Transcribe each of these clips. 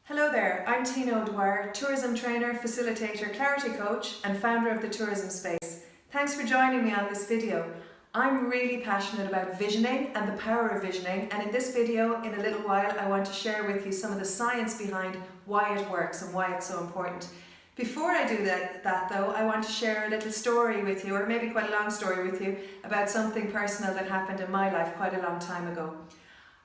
Hello there, I'm Tina O'Dwyer, tourism trainer, facilitator, clarity coach and founder of The Tourism Space. Thanks for joining me on this video. I'm really passionate about visioning and the power of visioning, and in this video in a little while I want to share with you some of the science behind why it works and why it's so important. Before I do that though, I want to share a little story with you, or maybe quite a long story with you, about something personal that happened in my life quite a long time ago.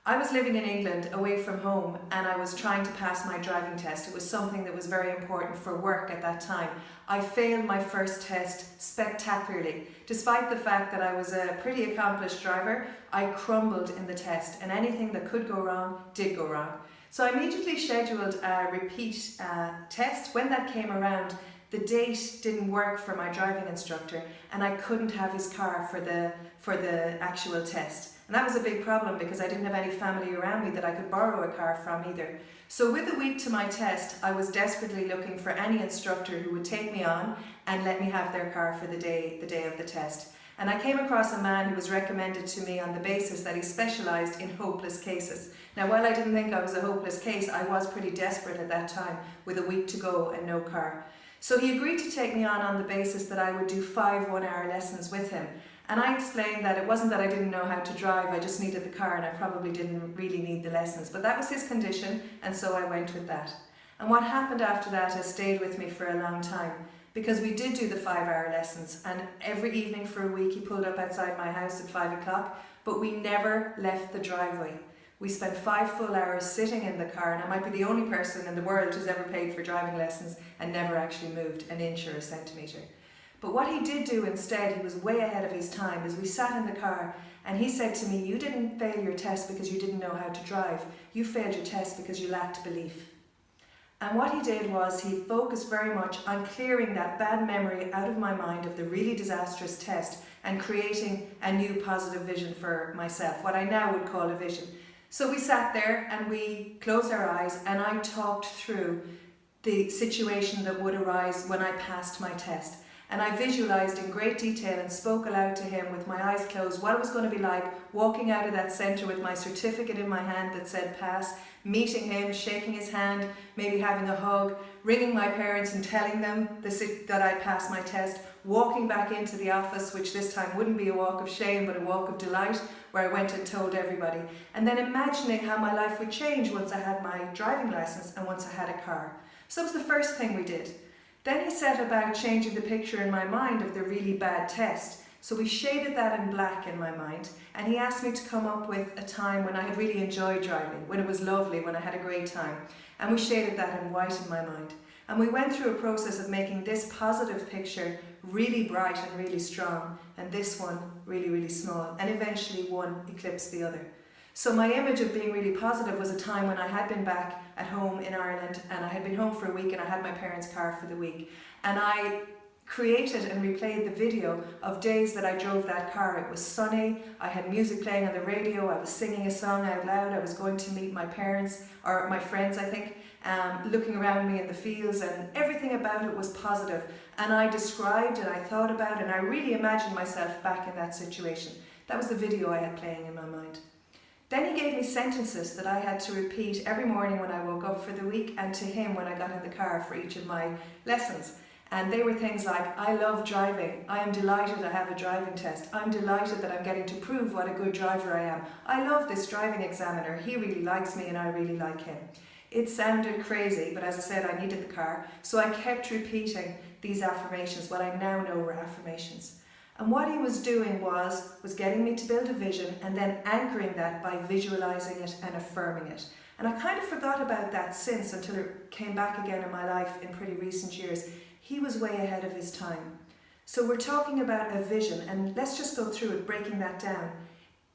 I was living in England away from home and I was trying to pass my driving test. It was something that was very important for work at that time. I failed my first test spectacularly. Despite the fact that I was a pretty accomplished driver, I crumbled in the test and anything that could go wrong did go wrong. So I immediately scheduled a repeat test. When that came around, the date didn't work for my driving instructor and I couldn't have his car for the actual test. And that was a big problem because I didn't have any family around me that I could borrow a car from either. So with a week to my test, I was desperately looking for any instructor who would take me on and let me have their car for the day of the test. And I came across a man who was recommended to me on the basis that he specialised in hopeless cases. Now, while I didn't think I was a hopeless case, I was pretty desperate at that time with a week to go and no car. So he agreed to take me on the basis that I would do 5 one-hour lessons with him. And I explained that it wasn't that I didn't know how to drive, I just needed the car and I probably didn't really need the lessons. But that was his condition, and so I went with that. And what happened after that has stayed with me for a long time, because we did do the 5-hour lessons, and every evening for a week he pulled up outside my house at 5 o'clock, but we never left the driveway. We spent 5 full hours sitting in the car, and I might be the only person in the world who's ever paid for driving lessons and never actually moved an inch or a centimetre. But what he did do instead, he was way ahead of his time, is we sat in the car and he said to me, "You didn't fail your test because you didn't know how to drive. You failed your test because you lacked belief." And what he did was he focused very much on clearing that bad memory out of my mind of the really disastrous test and creating a new positive vision for myself, what I now would call a vision. So we sat there and we closed our eyes and I talked through the situation that would arise when I passed my test. And I visualised in great detail and spoke aloud to him with my eyes closed what it was going to be like walking out of that centre with my certificate in my hand that said pass, meeting him, shaking his hand, maybe having a hug, ringing my parents and telling them that I passed my test, walking back into the office, which this time wouldn't be a walk of shame but a walk of delight, where I went and told everybody, and then imagining how my life would change once I had my driving licence and once I had a car. So that was the first thing we did. Then he set about changing the picture in my mind of the really bad test. So we shaded that in black in my mind, and he asked me to come up with a time when I had really enjoyed driving, when it was lovely, when I had a great time. And we shaded that in white in my mind. And we went through a process of making this positive picture really bright and really strong, and this one really, really small. And eventually one eclipsed the other. So my image of being really positive was a time when I had been back at home in Ireland and I had been home for a week and I had my parents' car for the week. And I created and replayed the video of days that I drove that car. It was sunny, I had music playing on the radio, I was singing a song out loud, I was going to meet my parents, or my friends I think, looking around me in the fields, and everything about it was positive. And I described and I thought about and I really imagined myself back in that situation. That was the video I had playing in my mind. Then he gave me sentences that I had to repeat every morning when I woke up for the week, and to him when I got in the car for each of my lessons. And they were things like, "I love driving. I am delighted I have a driving test. I'm delighted that I'm getting to prove what a good driver I am. I love this driving examiner. He really likes me and I really like him." It sounded crazy, but as I said, I needed the car. So I kept repeating these affirmations, what I now know were affirmations. And what he was doing was getting me to build a vision and then anchoring that by visualising it and affirming it. And I kind of forgot about that since, until it came back again in my life in pretty recent years. He was way ahead of his time. So we're talking about a vision, and let's just go through it, breaking that down.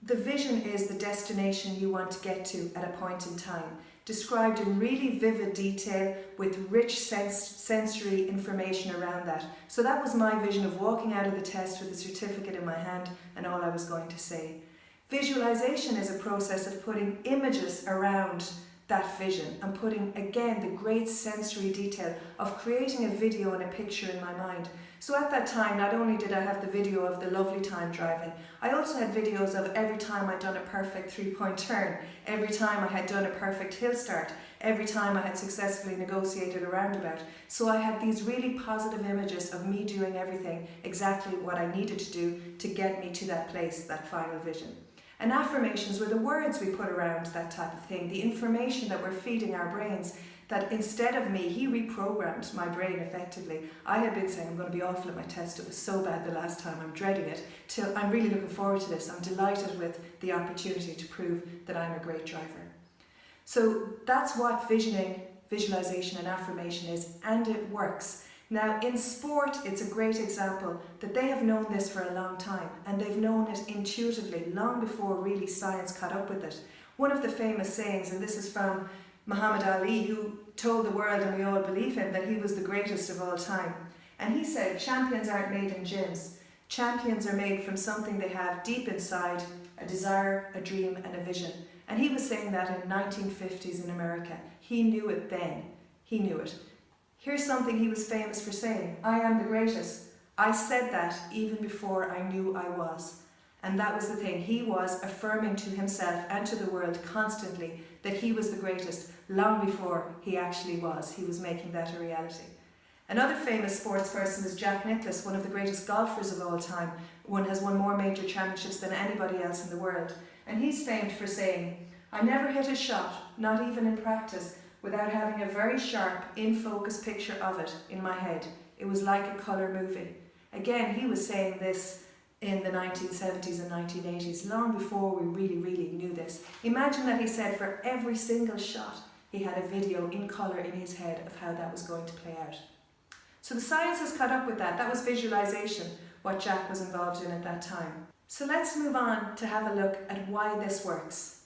The vision is the destination you want to get to at a point in time, described in really vivid detail with rich sensory information around that. So that was my vision of walking out of the test with the certificate in my hand and all I was going to say. Visualization is a process of putting images around that vision and putting, again, the great sensory detail of creating a video and a picture in my mind. So at that time, not only did I have the video of the lovely time driving, I also had videos of every time I'd done a perfect 3-point turn, every time I had done a perfect hill start, every time I had successfully negotiated a roundabout. So I had these really positive images of me doing everything exactly what I needed to do to get me to that place, that final vision. And affirmations were the words we put around that type of thing, the information that we're feeding our brains, that instead of me, he reprogrammed my brain effectively. I had been saying, I'm going to be awful at my test, it was so bad the last time, I'm dreading it, till I'm really looking forward to this, I'm delighted with the opportunity to prove that I'm a great driver. So that's what visioning, visualization and affirmation is, and it works. Now in sport, it's a great example that they have known this for a long time, and they've known it intuitively long before really science caught up with it. One of the famous sayings, and this is from Muhammad Ali, who told the world, and we all believe him, that he was the greatest of all time. And he said, champions aren't made in gyms. Champions are made from something they have deep inside, a desire, a dream and a vision. And he was saying that in 1950s in America. He knew it then. He knew it. Here's something he was famous for saying, I am the greatest. I said that even before I knew I was. And that was the thing. He was affirming to himself and to the world constantly that he was the greatest long before he actually was. He was making that a reality. Another famous sports person is Jack Nicklaus, one of the greatest golfers of all time. Has won more major championships than anybody else in the world. And he's famed for saying, I never hit a shot, not even in practice, without having a very sharp, in-focus picture of it in my head. It was like a colour movie. Again, he was saying this in the 1970s and 1980s, long before we really knew this. Imagine that he said for every single shot, he had a video in colour in his head of how that was going to play out. So the science has caught up with that. That was visualisation, what Jack was involved in at that time. So let's move on to have a look at why this works.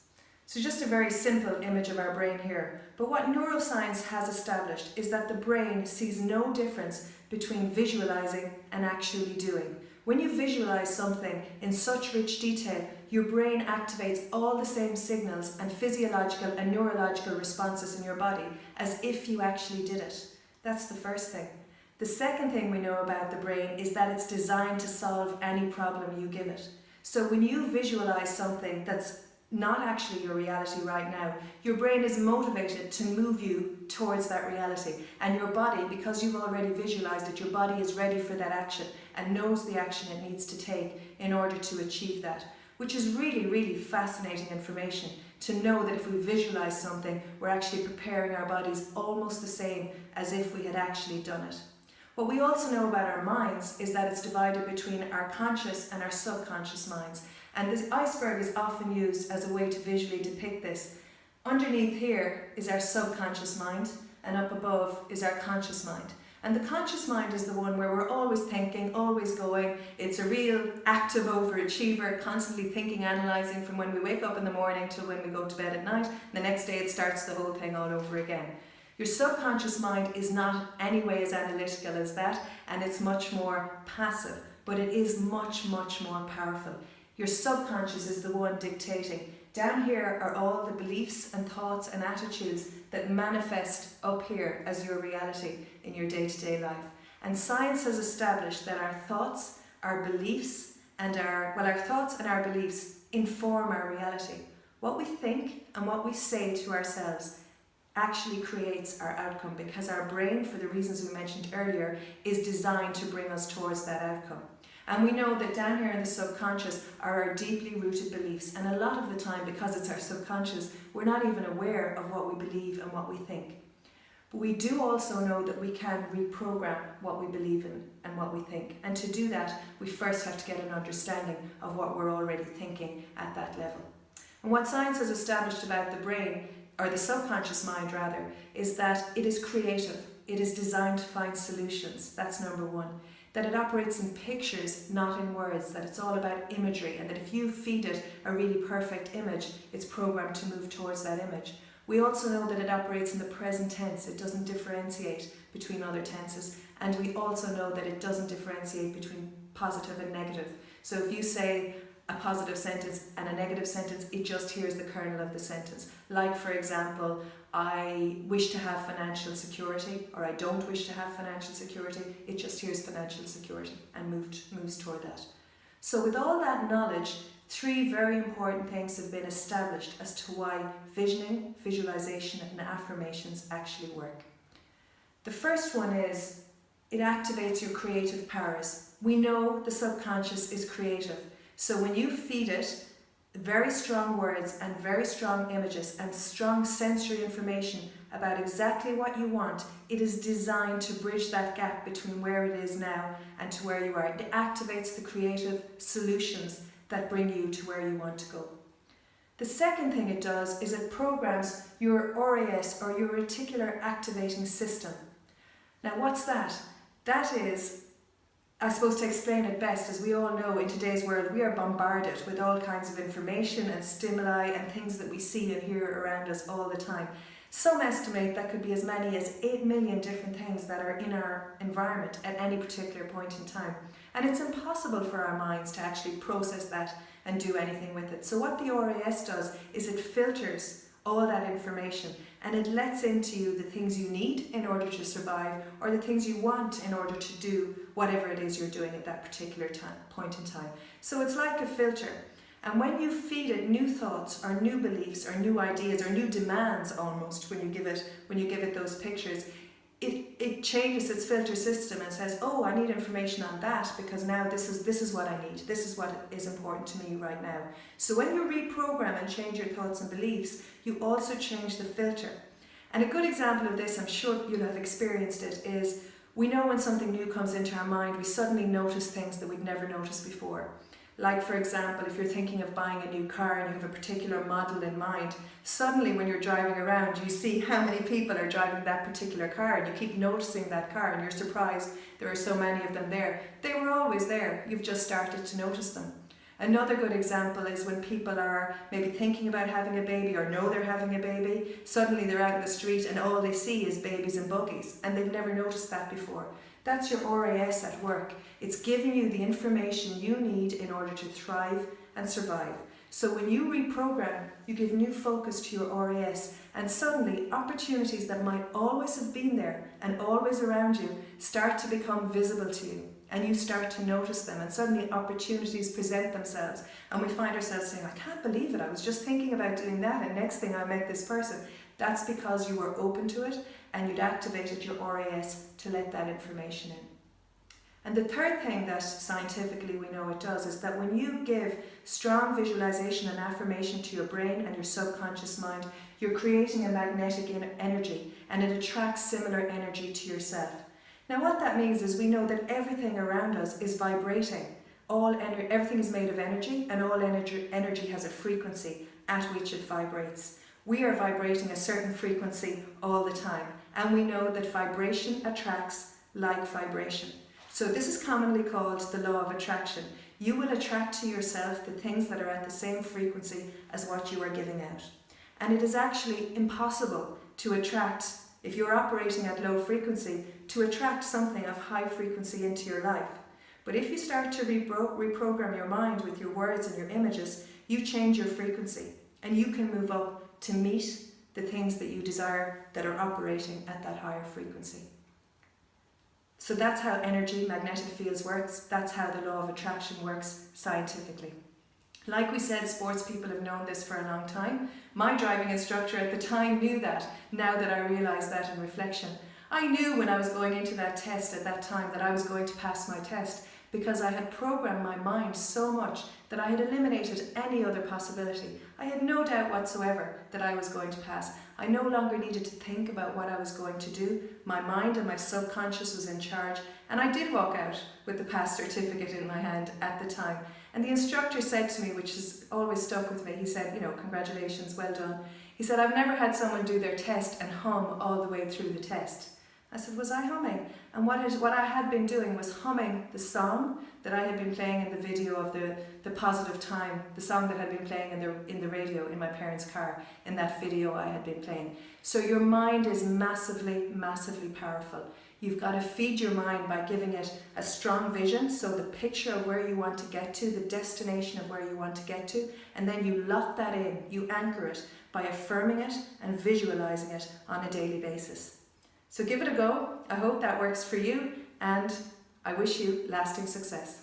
So just a very simple image of our brain here. But what neuroscience has established is that the brain sees no difference between visualising and actually doing. When you visualise something in such rich detail, your brain activates all the same signals and physiological and neurological responses in your body as if you actually did it. That's the first thing. The second thing we know about the brain is that it's designed to solve any problem you give it. So when you visualise something that's not actually your reality right now, your brain is motivated to move you towards that reality. And your body, because you've already visualized it, your body is ready for that action and knows the action it needs to take in order to achieve that. Which is really fascinating information, to know that if we visualize something, we're actually preparing our bodies almost the same as if we had actually done it. What we also know about our minds is that it's divided between our conscious and our subconscious minds. And this iceberg is often used as a way to visually depict this. Underneath here is our subconscious mind, and up above is our conscious mind. And the conscious mind is the one where we're always thinking, always going. It's a real active overachiever, constantly thinking, analysing from when we wake up in the morning till when we go to bed at night. The next day it starts the whole thing all over again. Your subconscious mind is not anyway as analytical as that, and it's much more passive, but it is much more powerful. Your subconscious is the one dictating. Down here are all the beliefs and thoughts and attitudes that manifest up here as your reality in your day-to-day life. And science has established that our thoughts, our beliefs, and our thoughts and our beliefs inform our reality. What we think and what we say to ourselves actually creates our outcome, because our brain, for the reasons we mentioned earlier, is designed to bring us towards that outcome. And we know that down here in the subconscious are our deeply rooted beliefs, and a lot of the time, because it's our subconscious, we're not even aware of what we believe and what we think. But we do also know that we can reprogram what we believe in and what we think. And to do that, we first have to get an understanding of what we're already thinking at that level. And what science has established about the brain, or the subconscious mind rather, is that it is creative. It is designed to find solutions. That's number one. That it operates in pictures, not in words, that it's all about imagery, and that if you feed it a really perfect image, it's programmed to move towards that image. We also know that it operates in the present tense. It doesn't differentiate between other tenses, and we also know that it doesn't differentiate between positive and negative. So if you say, a positive sentence and a negative sentence, it just hears the kernel of the sentence. Like, for example, I wish to have financial security, or I don't wish to have financial security, it just hears financial security and moves toward that. So with all that knowledge, 3 very important things have been established as to why visioning, visualization and affirmations actually work. The first one is it activates your creative powers. We know the subconscious is creative. So when you feed it very strong words and very strong images and strong sensory information about exactly what you want, it is designed to bridge that gap between where it is now and to where you are. It activates the creative solutions that bring you to where you want to go. The second thing it does is it programs your RAS, or your reticular activating system. Now what's that? That is, I suppose to explain it best, as we all know in today's world we are bombarded with all kinds of information and stimuli and things that we see and hear around us all the time. Some estimate that could be as many as 8 million different things that are in our environment at any particular point in time. And it's impossible for our minds to actually process that and do anything with it. So what the RAS does is it filters all that information and it lets into you the things you need in order to survive, or the things you want in order to do whatever it is you're doing at that particular point in time. So it's like a filter. And when you feed it new thoughts or new beliefs or new ideas or new demands almost, when you give it those pictures, it changes its filter system and says, oh, I need information on that because now this is what I need. This is what is important to me right now. So when you reprogram and change your thoughts and beliefs, you also change the filter. And a good example of this, I'm sure you'll have experienced it, is we know when something new comes into our mind, we suddenly notice things that we'd never noticed before. Like, for example, if you're thinking of buying a new car and you have a particular model in mind, suddenly when you're driving around you see how many people are driving that particular car and you keep noticing that car and you're surprised there are so many of them there. They were always there, you've just started to notice them. Another good example is when people are maybe thinking about having a baby or know they're having a baby, suddenly they're out in the street and all they see is babies and buggies and they've never noticed that before. That's your RAS at work. It's giving you the information you need in order to thrive and survive. So when you reprogram, you give new focus to your RAS, and suddenly opportunities that might always have been there and always around you start to become visible to you, and you start to notice them, and suddenly opportunities present themselves and we find ourselves saying, I can't believe it, I was just thinking about doing that and next thing I met this person. That's because you were open to it and you'd activated your RAS to let that information in. And the third thing that scientifically we know it does is that when you give strong visualization and affirmation to your brain and your subconscious mind, you're creating a magnetic energy, and it attracts similar energy to yourself. Now what that means is we know that everything around us is vibrating. Everything is made of energy, and all energy has a frequency at which it vibrates. We are vibrating a certain frequency all the time, and we know that vibration attracts like vibration. So this is commonly called the law of attraction. You will attract to yourself the things that are at the same frequency as what you are giving out. And it is actually impossible to attract, if you're operating at low frequency, to attract something of high frequency into your life. But if you start to reprogram your mind with your words and your images, you change your frequency and you can move up to meet the things that you desire that are operating at that higher frequency. So that's how energy, magnetic fields works. That's how the law of attraction works scientifically. Like we said, sports people have known this for a long time. My driving instructor at the time knew that, now that I realise that in reflection. I knew when I was going into that test at that time that I was going to pass my test, because I had programmed my mind so much that I had eliminated any other possibility. I had no doubt whatsoever that I was going to pass. I no longer needed to think about what I was going to do. My mind and my subconscious was in charge, and I did walk out with the pass certificate in my hand at the time. And the instructor said to me, which has always stuck with me, he said, congratulations, well done. He said, I've never had someone do their test and hum all the way through the test. I said, was I humming? And what I had been doing was humming the song that I had been playing in the video of the Positive Time, the song that had been playing in the radio in my parents' car, in that video I had been playing. So your mind is massively, massively powerful. You've got to feed your mind by giving it a strong vision, so the picture of where you want to get to, the destination of where you want to get to, and then you lock that in, you anchor it by affirming it and visualizing it on a daily basis. So give it a go. I hope that works for you, and I wish you lasting success.